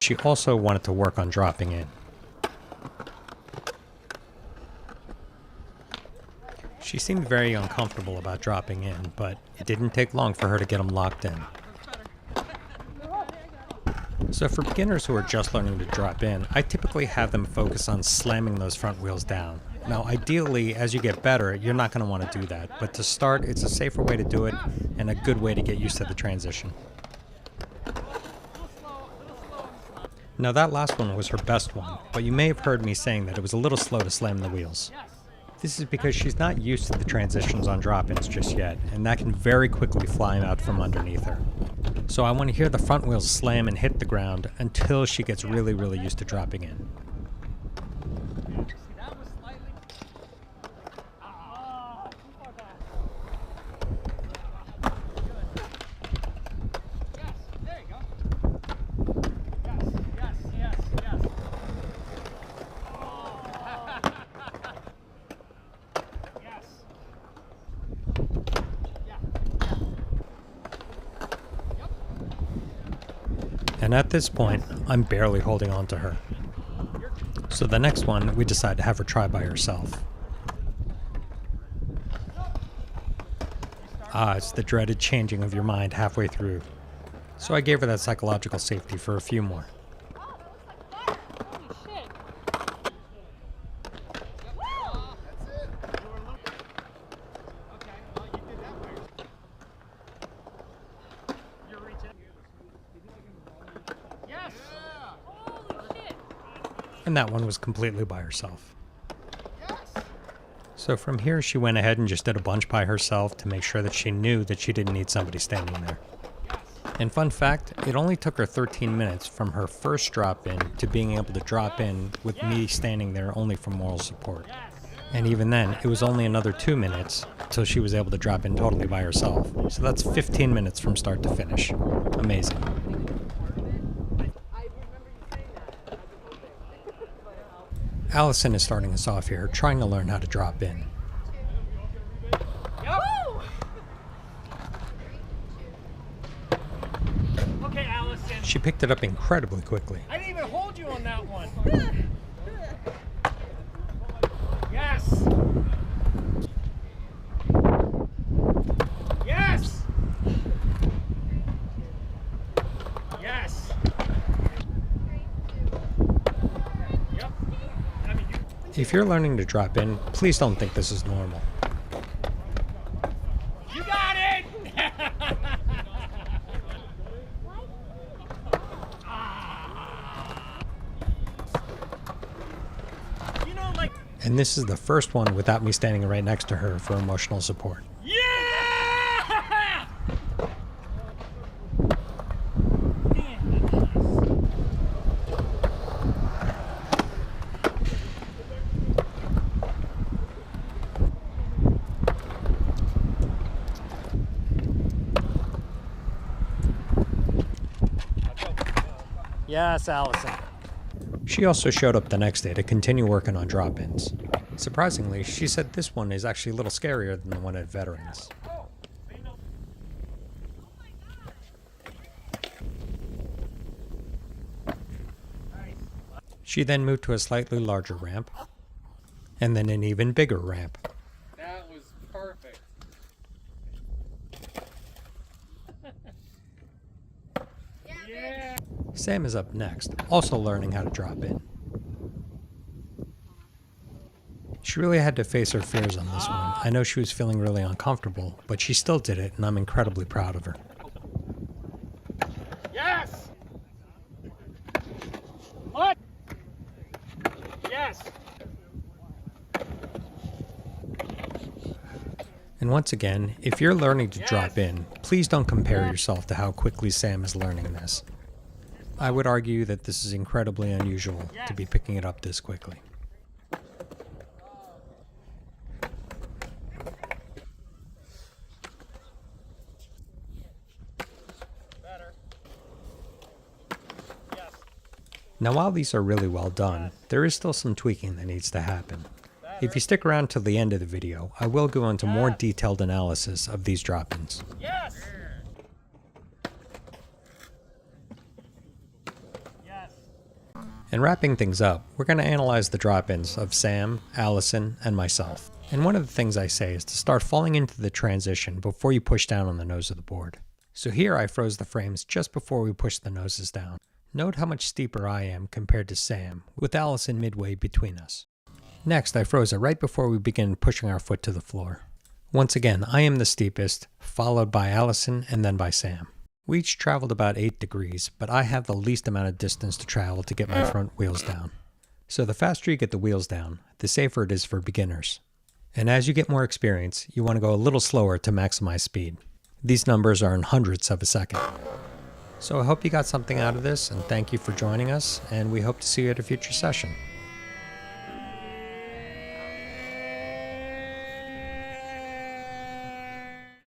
She also wanted to work on dropping in. She seemed very uncomfortable about dropping in, but it didn't take long for her to get them locked in. So for beginners who are just learning to drop in, I typically have them focus on slamming those front wheels down. Now ideally, as you get better, you're not going to want to do that, but to start, it's a safer way to do it and a good way to get used to the transition. Now that last one was her best one, but you may have heard me saying that it was a little slow to slam the wheels. This is because she's not used to the transitions on drop-ins just yet, and that can very quickly fly out from underneath her. So I want to hear the front wheels slam and hit the ground until she gets really used to dropping in. And at this point, I'm barely holding on to her. So the next one, we decide to have her try by herself. It's the dreaded changing of your mind halfway through. So I gave her that psychological safety for a few more. And that one was completely by herself. So from here she went ahead and just did a bunch by herself to make sure that she knew that she didn't need somebody standing there. And fun fact, it only took her 13 minutes from her first drop in to being able to drop in with me standing there only for moral support. And even then, it was only another 2 minutes till she was able to drop in totally by herself. So that's 15 minutes from start to finish. Amazing. Allison is starting us off here, trying to learn how to drop in. Okay, Allison. She picked it up incredibly quickly. I didn't even hold you on that one. Yes. Yes. Yes. If you're learning to drop in, please don't think this is normal. You got it! You know, like... And this is the first one without me standing right next to her for emotional support. Yeah! Yes, Allison. She also showed up the next day to continue working on drop-ins. Surprisingly, she said this one is actually a little scarier than the one at Veterans. She then moved to a slightly larger ramp, and then an even bigger ramp. That was perfect. Yeah. Sam is up next, also learning how to drop in. She really had to face her fears on this one. I know she was feeling really uncomfortable, but she still did it, and I'm incredibly proud of her. Yes! What? Yes! And once again, if you're learning to drop in, please don't compare yourself to how quickly Sam is learning this. I would argue that this is incredibly unusual to be picking it up this quickly. Now while these are really well done, there is still some tweaking that needs to happen. If you stick around till the end of the video, I will go into more detailed analysis of these drop-ins. Yes! Yes! And wrapping things up, we're going to analyze the drop-ins of Sam, Allison, and myself. And one of the things I say is to start falling into the transition before you push down on the nose of the board. So here I froze the frames just before we pushed the noses down. Note how much steeper I am compared to Sam, with Allison midway between us. Next, I froze it right before we begin pushing our foot to the floor. Once again, I am the steepest, followed by Allison and then by Sam. We each traveled about 8 degrees, but I have the least amount of distance to travel to get my front wheels down. So the faster you get the wheels down, the safer it is for beginners. And as you get more experience, you want to go a little slower to maximize speed. These numbers are in hundredths of a second. So I hope you got something out of this, and thank you for joining us, and we hope to see you at a future session.